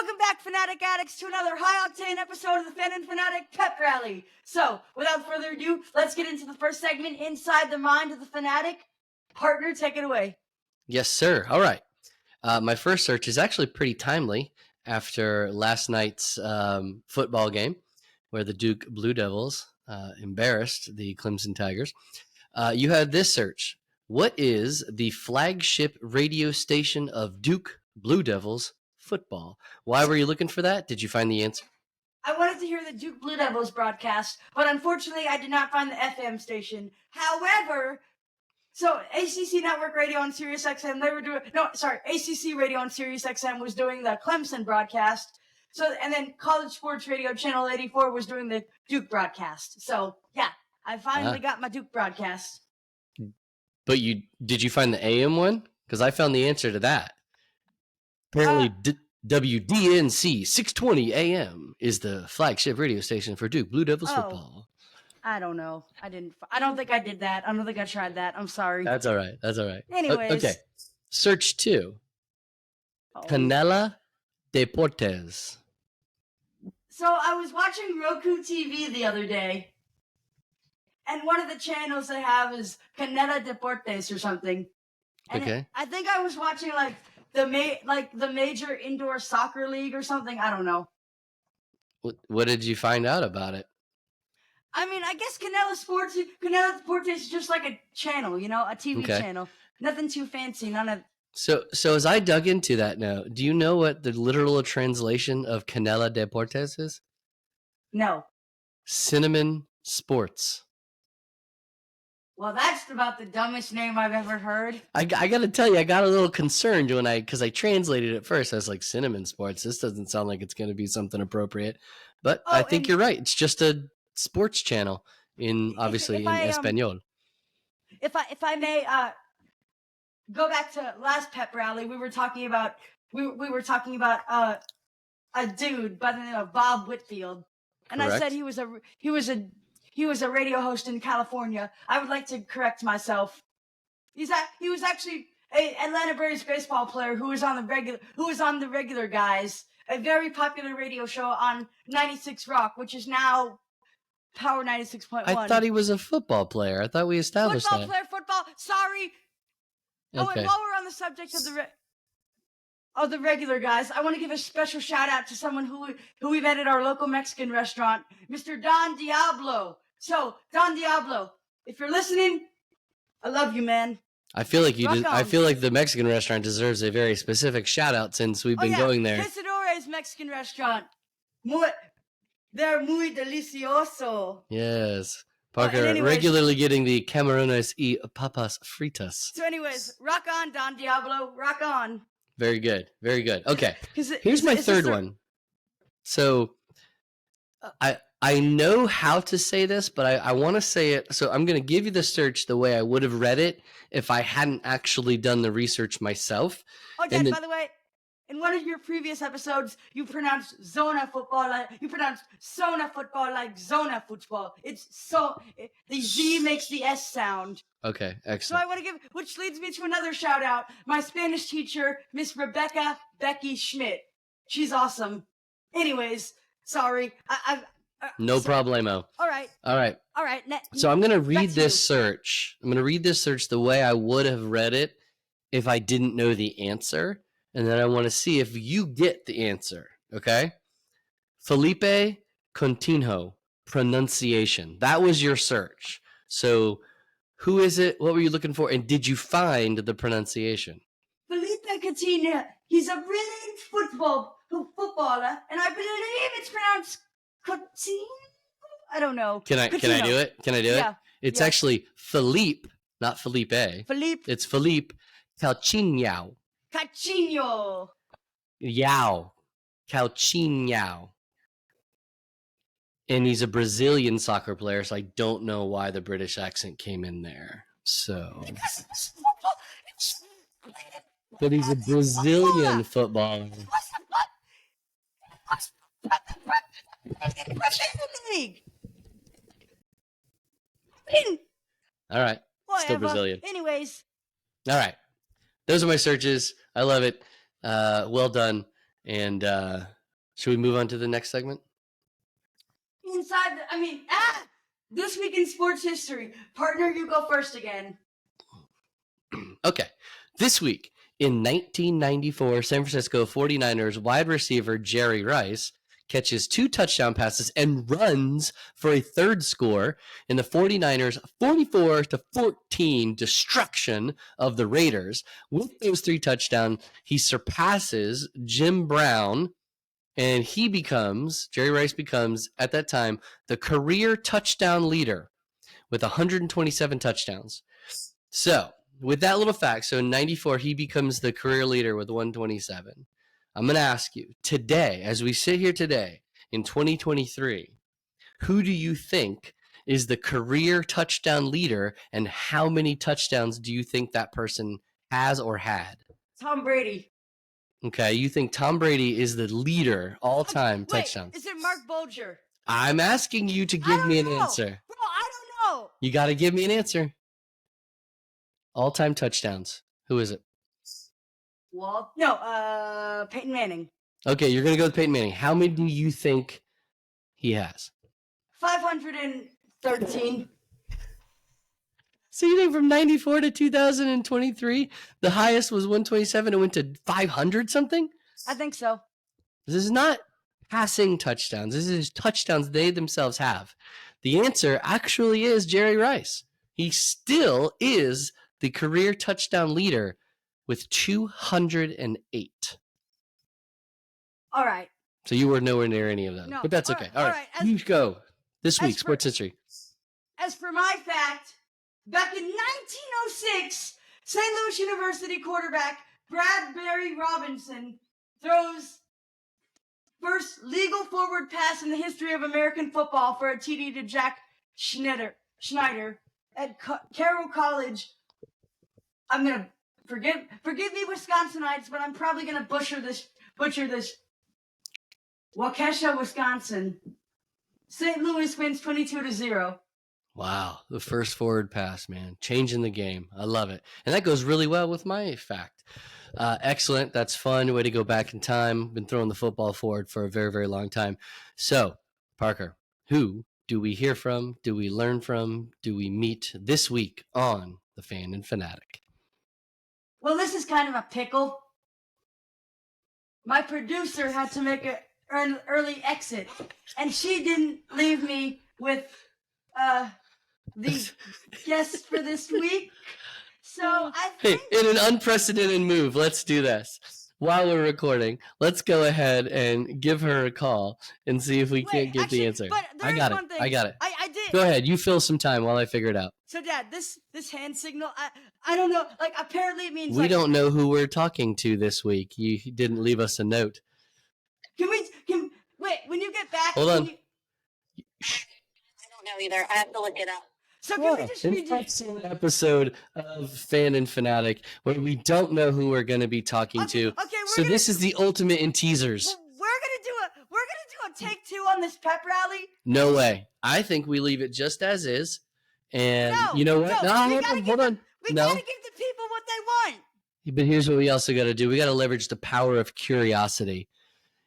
Welcome back, Fanatic Addicts, to another high-octane episode of the Fan and Fanatic PepRally. So, without further ado, let's get into the first segment, Inside the Mind of the Fanatic. Partner, take it away. Yes, sir. All right. My first search is actually pretty timely after last night's football game where the Duke Blue Devils embarrassed the Clemson Tigers. You had this search. What is the flagship radio station of Duke Blue Devils football? Why were you looking for that? Did you find the answer? I wanted to hear the Duke Blue Devils broadcast, but unfortunately I did not find the FM station. However, so ACC Network Radio on Sirius XM, ACC Radio on Sirius XM was doing the Clemson broadcast. So, and then College Sports Radio Channel 84 was doing the Duke broadcast. So, yeah, I finally got my Duke broadcast. But did you find the AM one? Because I found the answer to that. Apparently, WDNC 620 AM is the flagship radio station for Duke Blue Devils football. I don't know. I don't think I did that. I don't think I tried that. I'm sorry. That's all right. Anyways. Okay. Search 2. Canela Deportes. So I was watching Roku TV the other day, and one of the channels they have is Canela Deportes or something. And Okay. I think I was watching the major indoor soccer league or something. I don't know. What did you find out about it? I mean, I guess Canela Deportes is just like a channel, a TV channel. Nothing too fancy. None of. So as I dug into that now, do you know what the literal translation of Canela Deportes is? No. Cinnamon Sports. Well, that's about the dumbest name I've ever heard. I got to tell you, I got a little concerned because I translated it first. I was like, Cinnamon Sports. This doesn't sound like it's going to be something appropriate. But I think you're right. It's just a sports channel in Espanol. If I may go back to last PepRally, we were talking about a dude by the name of Bob Whitfield, and Correct. I said he was a radio host in California. I would like to correct myself. He was actually a Atlanta Braves baseball player who was on the regular guys, a very popular radio show on 96 Rock, which is now Power 96.1. I thought he was a football player. I thought we established that. Football. Sorry. Okay. Oh, and while we're on the subject of the regular guys, I want to give a special shout out to someone who we met at our local Mexican restaurant, Mr. Don Diablo. So, Don Diablo, if you're listening, I love you, man. I feel like the Mexican restaurant deserves a very specific shout out since we've been going there. Quesadores Mexican restaurant. They're muy delicioso. Yes. Parker regularly getting the camarones y papas fritas. So anyways, rock on, Don Diablo. Rock on. Very good. Okay. Here's my third one. So I know how to say this, but I want to say it. So I'm going to give you the search the way I would have read it if I hadn't actually done the research myself. Oh, Dad, by the way, in one of your previous episodes, you pronounced Sona football like Zona football. The Z makes the S sound. Okay, excellent. So I want to which leads me to another shout out. My Spanish teacher, Miss Rebecca Becky Schmidt. She's awesome. Anyways, sorry. No problemo. All right. So I'm going to read this search. I'm going to read this search the way I would have read it if I didn't know the answer. And then I want to see if you get the answer, okay? Felipe Coutinho, pronunciation. That was your search. So who is it? What were you looking for? And did you find the pronunciation? Felipe Coutinho. He's a brilliant footballer, and I believe it's pronounced Coutinho. I don't know. Can I do it? Yeah. It's actually Philippe, not Felipe. It's Philippe Coutinho. Coutinho. Coutinho. And he's a Brazilian soccer player, so I don't know why the British accent came in there. So, but he's a Brazilian footballer. All right. Still Brazilian. Anyways. All right. Those are my searches. I love it. Well done. And should we move on to the next segment? This week in sports history. Partner, you go first again. Okay. This week in 1994, San Francisco 49ers wide receiver Jerry Rice catches 2 touchdown passes and runs for a third score in the 49ers 44-14 destruction of the Raiders. With those 3 touchdowns, he surpasses Jim Brown, and Jerry Rice becomes, at that time, the career touchdown leader with 127 touchdowns. So, with that little fact, so in 94, he becomes the career leader with 127. I'm going to ask you, today, as we sit here today in 2023, who do you think is the career touchdown leader, and how many touchdowns do you think that person has or had? Tom Brady. Okay, you think Tom Brady is the leader all-time touchdowns. Is it Mark Bulger? I'm asking you to give me an answer. Bro, I don't know. You got to give me an answer. All-time touchdowns. Who is it? Peyton Manning. Okay, you're going to go with Peyton Manning. How many do you think he has? 513. So you think from 94 to 2023, the highest was 127 and went to 500 something? I think so. This is not passing touchdowns. This is touchdowns they themselves have. The answer actually is Jerry Rice. He still is the career touchdown leader with 208. All right. So you were nowhere near any of them. No, but that's okay. All right. You go. This week, sports history. As for my fact, back in 1906, St. Louis University quarterback Bradbury Robinson throws first legal forward pass in the history of American football for a TD to Jack Schneider at Carroll College. I'm gonna forgive me, Wisconsinites, but I'm probably gonna butcher this. Waukesha, Wisconsin. St. Louis wins 22-0. Wow, the first forward pass, man. Changing the game. I love it. And that goes really well with my fact. Excellent. That's fun. Way to go back in time. Been throwing the football forward for a very, very long time. So, Parker, who do we hear from? Do we learn from? Do we meet this week on The Fan and Fanatic? Well, this is kind of a pickle. My producer had to make an early exit, and she didn't leave me with the guest for this week. So I think... Hey, in an unprecedented move, let's do this. While we're recording, let's go ahead and give her a call and see if we can't get the answer. I got it. I got it. I did. Go ahead. You fill some time while I figure it out. So, Dad, this hand signal, I don't know. Like, apparently it means... We don't know who we're talking to this week. You didn't leave us a note. Wait, when you get back... Hold on. I don't know either. I have to look it up. So can we just read an episode of Fan and Fanatic where we don't know who we're going to be talking to. Okay, so this is the ultimate in teasers. We're gonna do a take 2 on this pep rally. No way. I think we leave it just as is. And you know what? Hold on. We gotta give the people what they want. But here's what we also got to do. We got to leverage the power of curiosity.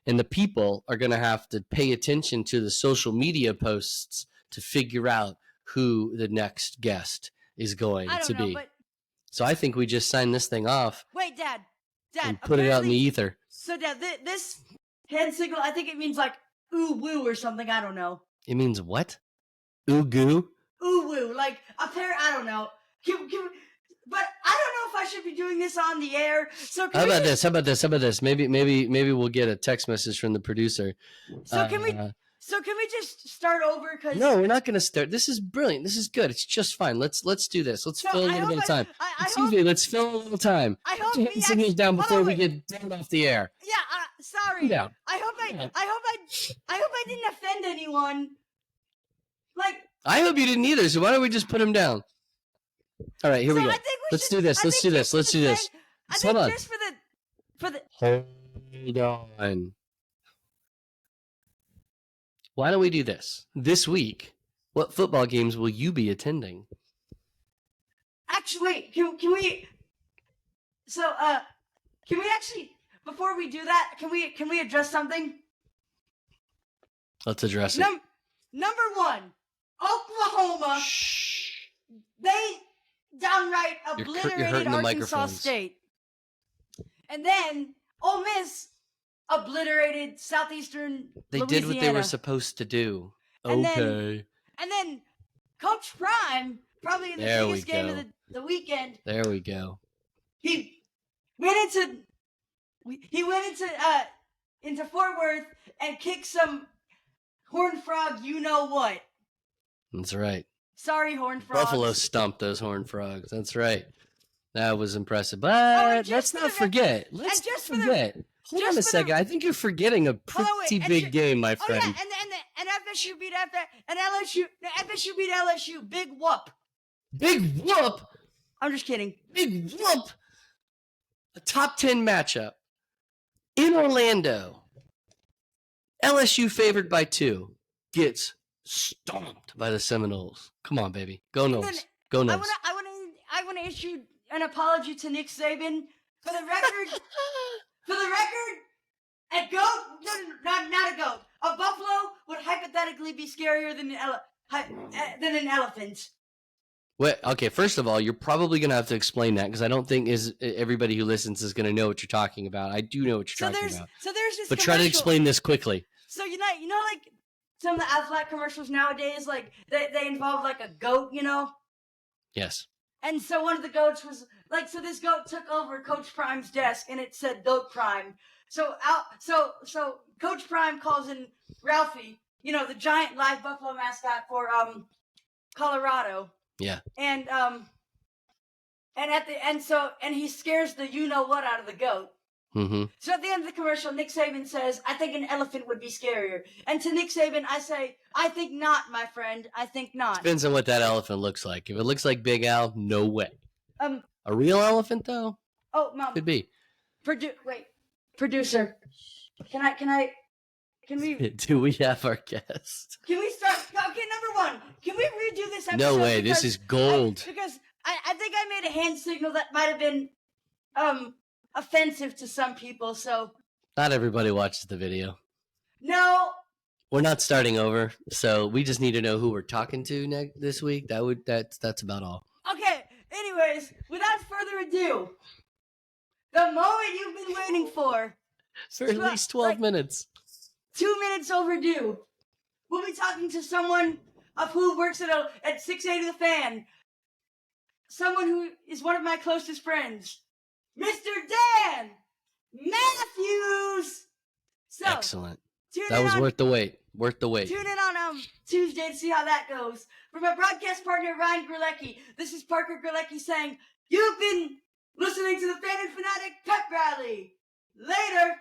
And the people are going to have to pay attention to the social media posts to figure out who the next guest is going to be. But... So I think we just sign this thing off. Wait, Dad, and put it out in the ether. So, Dad, this hand signal, I think it means like ooh woo or something. I don't know. It means what? Ooh goo? Ooh woo, like a pair. I don't know. But I don't know if I should be doing this on the air. So How about this? Maybe we'll get a text message from the producer. So can we just start over? Cause no, we're not going to start. This is brilliant. This is good. It's just fine. Let's do this. Let's fill a little bit of time. Let's fill a little time. I hope Put your signals down before we get down off the air. Yeah, sorry. Down. I hope I didn't offend anyone. Like, I hope you didn't either. So why don't we just put him down? All right, here we go. Let's do this. Hold on. Just for the Hold on. Why don't we do this? This week, what football games will you be attending? Actually, can we... So, can we actually... before we do that, can we address something? Let's address it. Number one, Oklahoma. They downright obliterated hurting the Arkansas microphones. State. And then Ole Miss obliterated Southeastern They Louisiana. did what they were supposed to do. And Okay. then Coach Prime, probably in the There biggest we game go. of the weekend, There we go. he went into Fort Worth and kicked some Horned Frog you know what. That's right. Sorry, Horned Frogs. Buffalo stumped those Horned Frogs. That's right. That was impressive. and But just let's for not the forget. record- Let's and not just for the- forget. Hold just on a for the- second. I think you're forgetting a pretty wait, big game, my Oh friend. yeah, and FSU beat FSU beat LSU. Big whoop. Big whoop. I'm just kidding. Big whoop. A top 10 matchup in Orlando. LSU favored by 2 gets stomped by the Seminoles. Come on, baby. Go then Noles. Go Noles. I want to issue an apology to Nick Saban for the record. A goat, not a goat. A buffalo would hypothetically be scarier than an elephant. Wait, okay, first of all, you're probably going to have to explain that because I don't think everybody who listens is going to know what you're talking about. I do know what you're talking about. So there's this But try to commercial. explain this quickly. So you know, like some of the Aflac commercials nowadays, like they involve like a goat, you know. Yes. And so one of the goats was like, so this goat took over Coach Prime's desk, and it said Goat Prime. So Coach Prime calls in Ralphie, you know, the giant live buffalo mascot for Colorado. Yeah. And he scares the you know what out of the goat. Mm-hmm. So at the end of the commercial, Nick Saban says, "I think an elephant would be scarier." And to Nick Saban, I say, "I think not, my friend. I think not." Depends on what that elephant looks like. If it looks like Big Al, no way. A real elephant, though? Oh, Mom. Could be. Producer. Can we Do we have our guest? start? Okay, number one. Can we redo this episode? No way. This is gold. Because I think I made a hand signal that might have been offensive to some people. So Not everybody watches the video. no. We're not starting over, so we just need to know who we're talking to this week. That's about all. Okay. Anyways, without further ado, the moment you've been waiting for, For at least 12 minutes. 2 minutes overdue. We'll be talking to someone of who works at 680 The Fan. Someone who is one of my closest friends, Mr. Dan Matthews. So, Excellent. tune That in was on, worth the wait. Worth the wait. Tune in on Tuesday to see how that goes. For my broadcast partner, Ryan Grelecki, this is Parker Grelecki saying, you've been listening to the Fan and Fanatic Pep Rally. Later.